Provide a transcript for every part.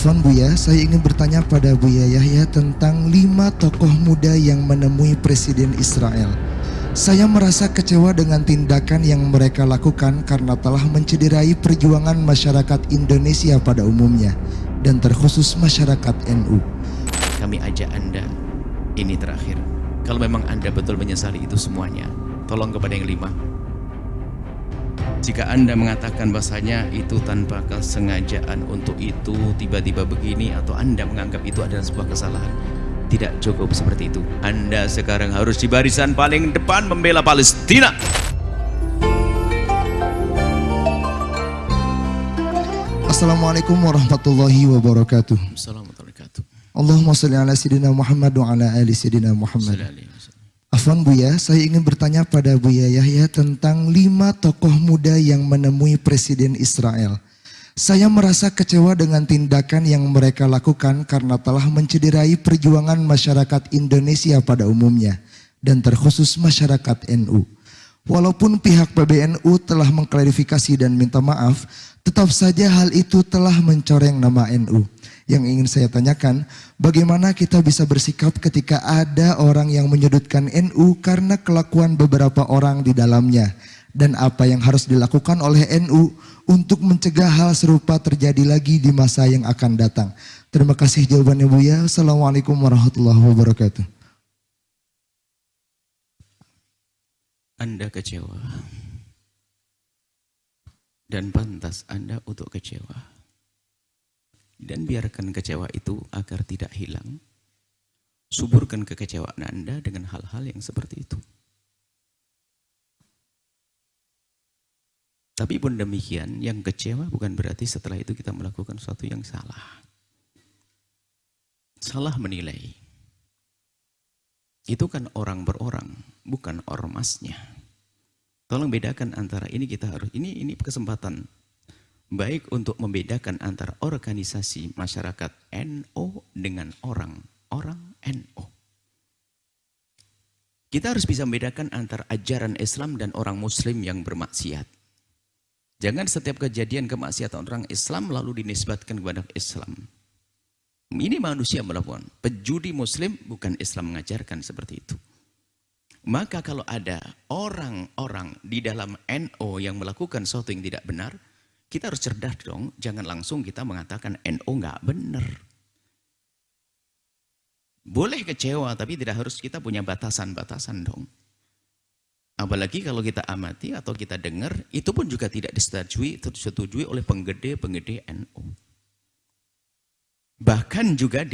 Afwan Buya, saya ingin bertanya pada Buya Yahya tentang 5 tokoh muda yang menemui Presiden Israel. Saya merasa kecewa dengan tindakan yang mereka lakukan karena telah mencederai perjuangan masyarakat Indonesia pada umumnya dan terkhusus masyarakat NU. Kami ajak Anda, ini terakhir. Kalau memang Anda betul menyesali itu semuanya, tolong kepada yang 5. Jika Anda mengatakan bahasanya itu tanpa kesengajaan untuk itu, tiba-tiba begini, atau Anda menganggap itu adalah sebuah kesalahan, tidak cukup seperti itu. Anda sekarang harus di barisan paling depan membela Palestina. Assalamualaikum warahmatullahi wabarakatuh. Assalamualaikum warahmatullahi wabarakatuh. Allahumma salli ala Sayyidina Muhammad wa ala ali Sayyidina Muhammad. Afwan Buya, saya ingin bertanya pada Buya Yahya tentang 5 tokoh muda yang menemui Presiden Israel. Saya merasa kecewa dengan tindakan yang mereka lakukan karena telah mencederai perjuangan masyarakat Indonesia pada umumnya dan terkhusus masyarakat NU. Walaupun pihak PBNU telah mengklarifikasi dan minta maaf, tetap saja hal itu telah mencoreng nama NU. Yang ingin saya tanyakan, bagaimana kita bisa bersikap ketika ada orang yang menyudutkan NU karena kelakuan beberapa orang di dalamnya? Dan apa yang harus dilakukan oleh NU untuk mencegah hal serupa terjadi lagi di masa yang akan datang? Terima kasih jawabannya Buya. Assalamualaikum warahmatullahi wabarakatuh. Anda kecewa. Dan pantas Anda untuk kecewa. Dan biarkan kecewa itu agar tidak hilang. Suburkan kekecewaan Anda dengan hal-hal yang seperti itu. Tapi pun demikian, yang kecewa bukan berarti setelah itu kita melakukan sesuatu yang salah. Salah menilai. Itu kan orang berorang, bukan ormasnya. Tolong bedakan antara ini, kita harus, ini kesempatan baik untuk membedakan antara organisasi masyarakat NU dengan orang-orang NU. Kita harus bisa membedakan antara ajaran Islam dan orang Muslim yang bermaksiat. Jangan setiap kejadian kemaksiatan orang Islam lalu dinisbatkan kepada Islam. Ini manusia melakukan. Pejudi Muslim bukan Islam mengajarkan seperti itu. Maka kalau ada orang-orang di dalam NU yang melakukan sesuatu yang tidak benar, kita harus cerdas dong, jangan langsung kita mengatakan NU nggak benar. Boleh kecewa, tapi tidak harus kita punya batasan-batasan dong. Apalagi kalau kita amati atau kita dengar, itu pun juga tidak disetujui oleh penggede-penggede NU. Bahkan juga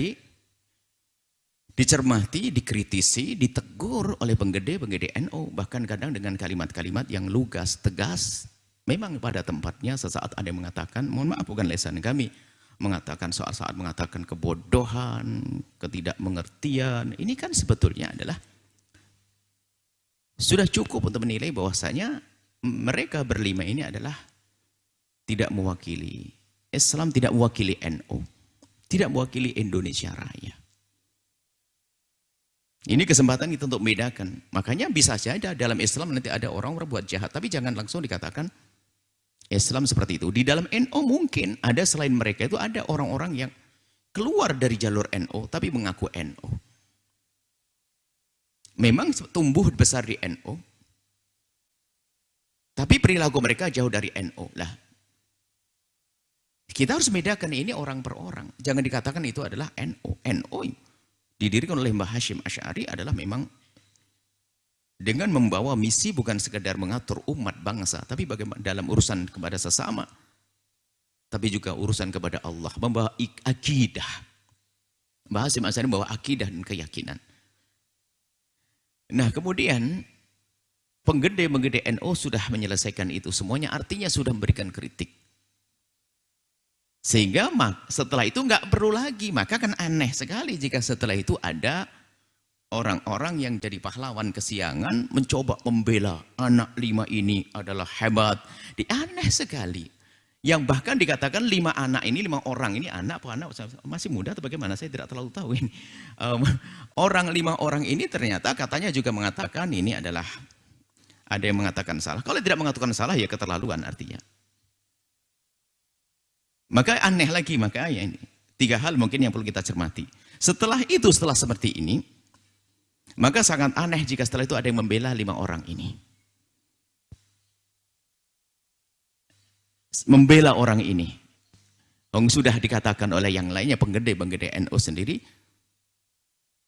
dicermati, dikritisi, ditegur oleh penggede-penggede NU. Bahkan kadang dengan kalimat-kalimat yang lugas, tegas. Memang pada tempatnya sesaat ada yang mengatakan, mohon maaf bukan lesan kami, mengatakan saat mengatakan kebodohan, ketidakmengertian. Ini kan sebetulnya adalah sudah cukup untuk menilai bahwasanya mereka berlima ini adalah tidak mewakili Islam, tidak mewakili NU, tidak mewakili Indonesia Raya. Ini kesempatan kita untuk membedakan. Makanya bisa saja dalam Islam nanti ada orang berbuat jahat, tapi jangan langsung dikatakan Islam seperti itu. Di dalam NU mungkin ada selain mereka itu ada orang-orang yang keluar dari jalur NU tapi mengaku NU. Memang tumbuh besar di NU, tapi perilaku mereka jauh dari NU. Lah, kita harus bedakan ini orang per orang. Jangan dikatakan itu adalah NU. NU didirikan oleh Mbah Hashim Asy'ari adalah memang dengan membawa misi bukan sekedar mengatur umat bangsa, tapi bagaimana dalam urusan kepada sesama, tapi juga urusan kepada Allah, membawa akidah. Mbah Hashim Asy'ari membawa akidah dan keyakinan. Nah kemudian penggede-penggede NU sudah menyelesaikan itu semuanya, artinya sudah memberikan kritik. Sehingga setelah itu nggak perlu lagi, maka kan aneh sekali jika setelah itu ada orang-orang yang jadi pahlawan kesiangan mencoba membela anak 5 ini adalah hebat. Aneh sekali. Yang bahkan dikatakan 5 anak ini, 5 orang ini anak apa anak masih muda atau bagaimana, saya tidak terlalu tahu ini. 5 orang ini ternyata katanya juga mengatakan ini adalah, ada yang mengatakan salah. Kalau tidak mengatakan salah ya keterlaluan artinya. Maka aneh lagi, makanya ini 3 hal mungkin yang perlu kita cermati. Setelah itu, setelah seperti ini, maka sangat aneh jika setelah itu ada yang membela 5 orang ini. Membela orang ini. Sudah dikatakan oleh yang lainnya, penggede-penggede NU sendiri,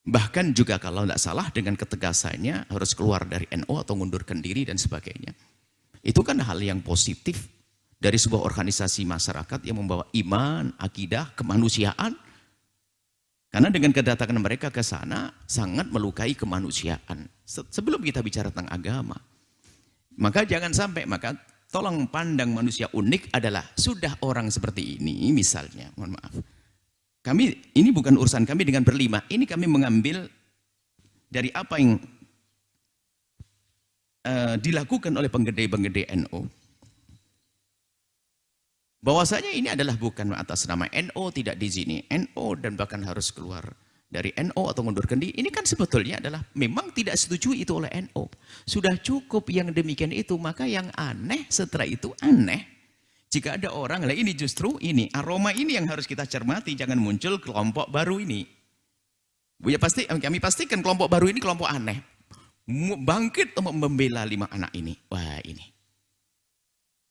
bahkan juga kalau tidak salah dengan ketegasannya harus keluar dari NU atau mengundurkan diri dan sebagainya. Itu kan hal yang positif dari sebuah organisasi masyarakat yang membawa iman, akidah, kemanusiaan. Karena dengan kedatangan mereka ke sana sangat melukai kemanusiaan. Sebelum kita bicara tentang agama. Maka jangan sampai, maka tolong pandang manusia unik adalah sudah orang seperti ini misalnya, mohon maaf. Kami, ini bukan urusan kami dengan berlima, ini kami mengambil dari apa yang dilakukan oleh penggede-penggede NU. Bahwasanya ini adalah bukan atas nama NU, tidak diizini NU dan bahkan harus keluar dari NU atau mundurkan diri. Ini kan sebetulnya adalah memang tidak setuju itu oleh NU. Sudah cukup yang demikian itu, maka yang aneh setelah itu aneh. Jika ada orang, lah ini justru ini, aroma ini yang harus kita cermati, jangan muncul kelompok baru ini. Ya pasti, kami pastikan kelompok baru ini kelompok aneh. Bangkit untuk membela 5 anak ini. Wah ini.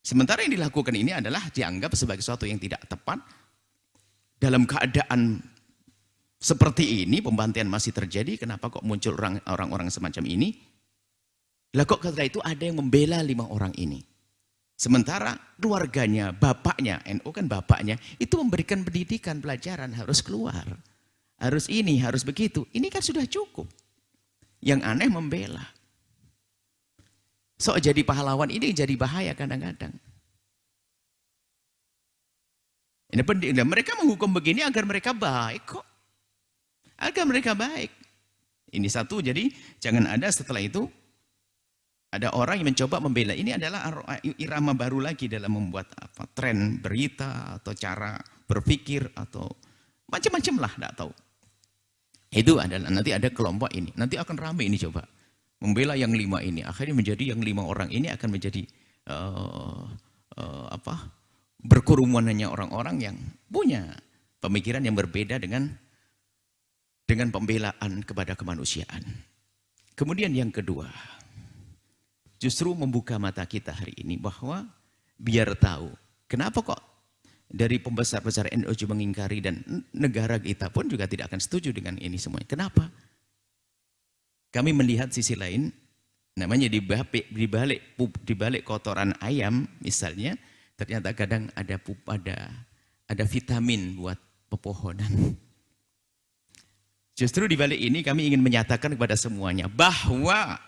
Sementara yang dilakukan ini adalah dianggap sebagai sesuatu yang tidak tepat. Dalam keadaan seperti ini, pembantaian masih terjadi, kenapa kok muncul orang-orang semacam ini? Lah kok setelah itu ada yang membela 5 orang ini. Sementara keluarganya, bapaknya, NU kan bapaknya, itu memberikan pendidikan, pelajaran, harus keluar. Harus ini, harus begitu. Ini kan sudah cukup. Yang aneh membela. So jadi pahlawan ini jadi bahaya kadang-kadang. Ini penting. Mereka menghukum begini agar mereka baik kok. Agar mereka baik. Ini satu, jadi jangan ada setelah itu ada orang yang mencoba membela. Ini adalah irama baru lagi dalam membuat apa, tren berita atau cara berpikir atau macam-macam lah, tidak tahu. Itu adalah nanti ada kelompok ini. Nanti akan ramai ini coba. Membela yang 5 ini, akhirnya menjadi yang 5 orang ini akan menjadi berkerumunannya orang-orang yang punya pemikiran yang berbeda dengan pembelaan kepada kemanusiaan. Kemudian yang kedua, justru membuka mata kita hari ini bahwa biar tahu kenapa kok dari pembesar-besar NU mengingkari dan negara kita pun juga tidak akan setuju dengan ini semuanya. Kenapa? Kami melihat sisi lain, namanya di balik kotoran ayam misalnya, ternyata kadang ada vitamin buat pepohonan. Justru di balik ini kami ingin menyatakan kepada semuanya bahwa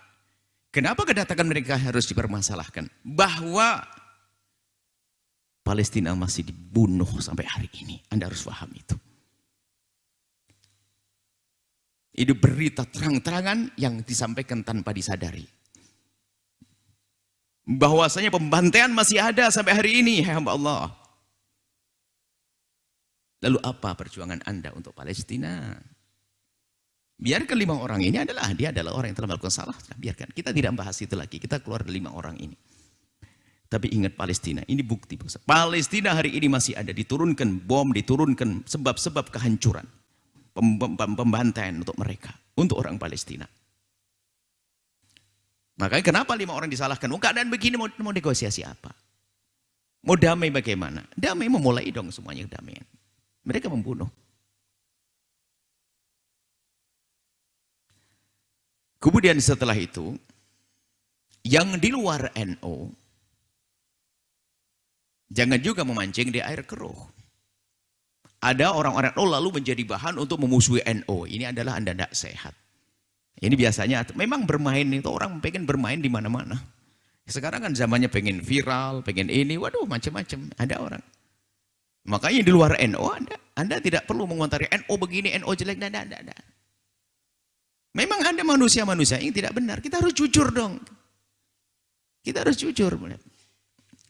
kenapa kedatangan mereka harus dipermasalahkan? Bahwa Palestina masih dibunuh sampai hari ini. Anda harus paham itu. Itu berita terang-terangan yang disampaikan tanpa disadari. Bahwasanya pembantaian masih ada sampai hari ini, hamba Allah. Lalu apa perjuangan Anda untuk Palestina? Biarkan 5 orang ini dia adalah orang yang telah melakukan salah. Biarkan, kita tidak bahas itu lagi. Kita keluar dari 5 orang ini. Tapi ingat Palestina, ini bukti. Palestina hari ini masih ada, diturunkan bom, diturunkan sebab-sebab kehancuran. Pembantaian untuk mereka, untuk orang Palestina. Makanya kenapa 5 orang disalahkan? Keadaan begini mau negosiasi apa? Mau damai bagaimana? Damai memulai dong semuanya kedamaian. Mereka membunuh. Kemudian setelah itu, yang di luar NU, jangan juga memancing di air keruh. Ada orang-orang NU lalu menjadi bahan untuk memusuhi NU. Ini adalah Anda tidak sehat. Ini biasanya memang bermain itu orang pengen bermain di mana-mana. Sekarang kan zamannya pengen viral, pengen ini, waduh macam-macam. Ada orang. Makanya di luar NU Anda tidak perlu mengomentari NU begini, NU jelek, tidak. Memang ada manusia-manusia yang tidak benar. Kita harus jujur dong. Kita harus jujur.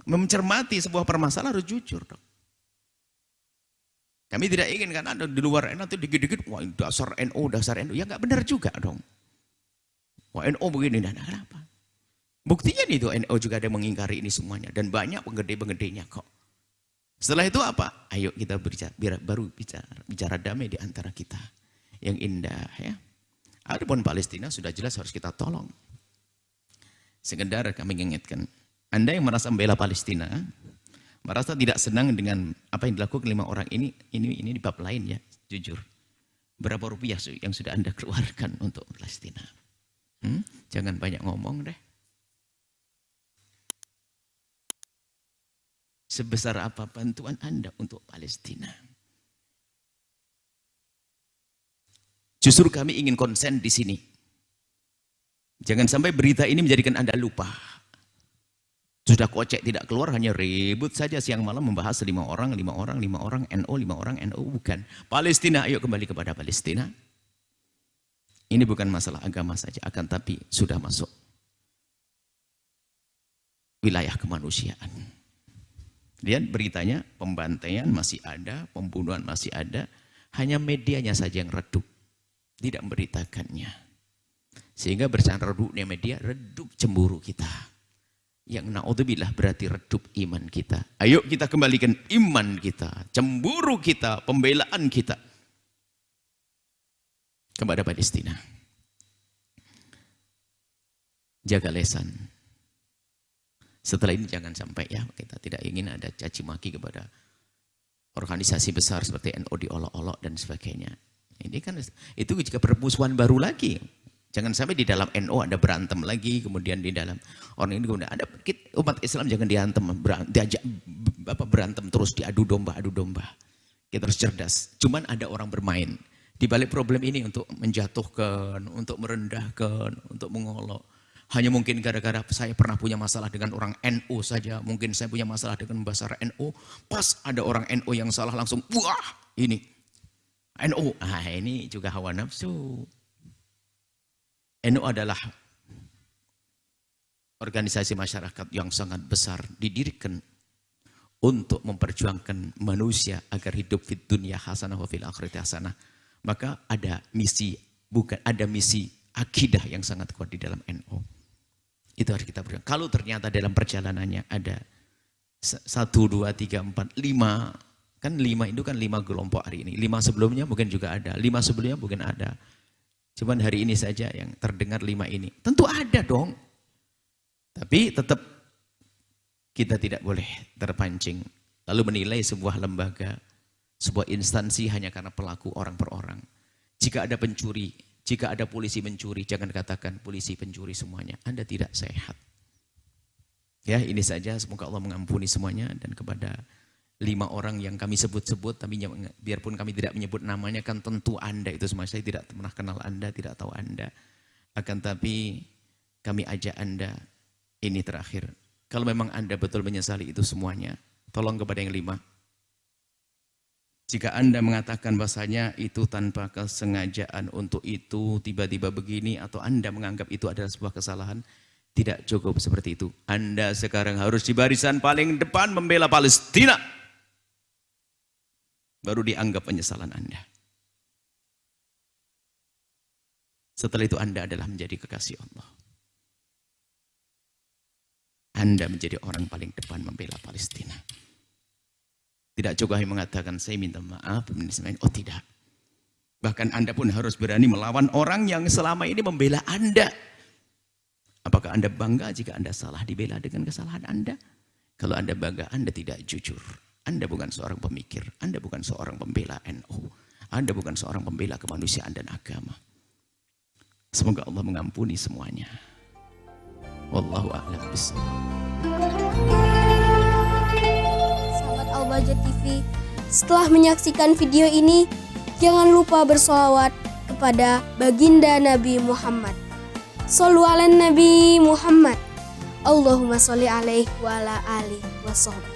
Mencermati sebuah permasalahan harus jujur dong. Kami tidak ingin kan ada di luar NU nanti dikit-dikit, wah dasar NU. Ya nggak benar juga dong. Wah NU begini, dan kenapa? Buktinya itu NU juga ada yang mengingkari ini semuanya. Dan banyak penggede-penggedenya kok. Setelah itu apa? Ayo kita bicara damai di antara kita. Yang indah ya. Adapun Palestina sudah jelas harus kita tolong. Sekedar kami mengingatkan, Anda yang merasa membela Palestina, merasa tidak senang dengan apa yang dilakukan 5 orang ini di bab lain ya, jujur. Berapa rupiah yang sudah Anda keluarkan untuk Palestina? Jangan banyak ngomong deh. Sebesar apa bantuan Anda untuk Palestina? Justru kami ingin konsen di sini. Jangan sampai berita ini menjadikan Anda lupa. Sudah kocek tidak keluar, hanya ribut saja siang malam membahas 5 orang, NO, 5 orang NO. Bukan. Palestina, ayo kembali kepada Palestina. Ini bukan masalah agama saja, akan tapi sudah masuk wilayah kemanusiaan. Lihat beritanya, pembantaian masih ada, pembunuhan masih ada, hanya medianya saja yang redup. Tidak memberitakannya. Sehingga bersandar dunia media redup cemburu kita. Yang naudzubillah berarti redup iman kita. Ayo kita kembalikan iman kita, cemburu kita, pembelaan kita kepada Palestina. Jaga lesan. Setelah ini jangan sampai ya, kita tidak ingin ada caci maki kepada organisasi besar seperti NU diolok-olok dan sebagainya. Ini kan itu juga permusuhan baru lagi. Jangan sampai di dalam NU ada berantem lagi, kemudian di dalam orang ini kemudian ada umat Islam jangan diajak berantem terus diadu domba. Kita harus cerdas. Cuman ada orang bermain di balik problem ini untuk menjatuhkan, untuk merendahkan, untuk mengolok. Hanya mungkin gara-gara saya pernah punya masalah dengan orang NU saja, mungkin saya punya masalah dengan bahasa NU, pas ada orang NU yang salah langsung wah ini NU, ini juga hawa nafsu. NU adalah organisasi masyarakat yang sangat besar, didirikan untuk memperjuangkan manusia agar hidup fit dunia hasanah wa fil akhirati hasanah. Maka ada misi, ada misi akidah yang sangat kuat di dalam NU. Itu harus kita perjuangkan. Kalau ternyata dalam perjalanannya ada 1, 2, 3, 4, 5. Kan 5 itu kan 5 kelompok hari ini. 5 sebelumnya mungkin juga ada. 5 sebelumnya mungkin ada. Cuman hari ini saja yang terdengar 5 ini. Tentu ada dong. Tapi tetap kita tidak boleh terpancing. Lalu menilai sebuah lembaga, sebuah instansi hanya karena pelaku orang per orang. Jika ada pencuri, jika ada polisi mencuri, jangan katakan polisi pencuri semuanya. Anda tidak sehat. Ya ini saja, semoga Allah mengampuni semuanya. Dan kepada 5 orang yang kami sebut-sebut, tapi biarpun kami tidak menyebut namanya, kan tentu Anda itu semua. Saya tidak pernah kenal Anda, tidak tahu Anda. Akan tapi kami ajak Anda, ini terakhir. Kalau memang Anda betul menyesali itu semuanya, tolong kepada yang 5. Jika Anda mengatakan bahasanya itu tanpa kesengajaan untuk itu, tiba-tiba begini, atau Anda menganggap itu adalah sebuah kesalahan, tidak cukup seperti itu. Anda sekarang harus di barisan paling depan membela Palestina. Baru dianggap penyesalan Anda. Setelah itu Anda adalah menjadi kekasih Allah. Anda menjadi orang paling depan membela Palestina. Tidak cukup hanya mengatakan saya minta maaf. Oh tidak. Bahkan Anda pun harus berani melawan orang yang selama ini membela Anda. Apakah Anda bangga jika Anda salah dibela dengan kesalahan Anda? Kalau Anda bangga, Anda tidak jujur. Anda bukan seorang pemikir, Anda bukan seorang pembela NU, Anda bukan seorang pembela kemanusiaan dan agama. Semoga Allah mengampuni semuanya. Wallahu a'lam bishawab. Sahabat Al-Bahjah TV, setelah menyaksikan video ini, jangan lupa bersolawat kepada baginda Nabi Muhammad. Shollu ala Nabi Muhammad. Allahumma sholli alaihi wa ala alihi wa sahbihi.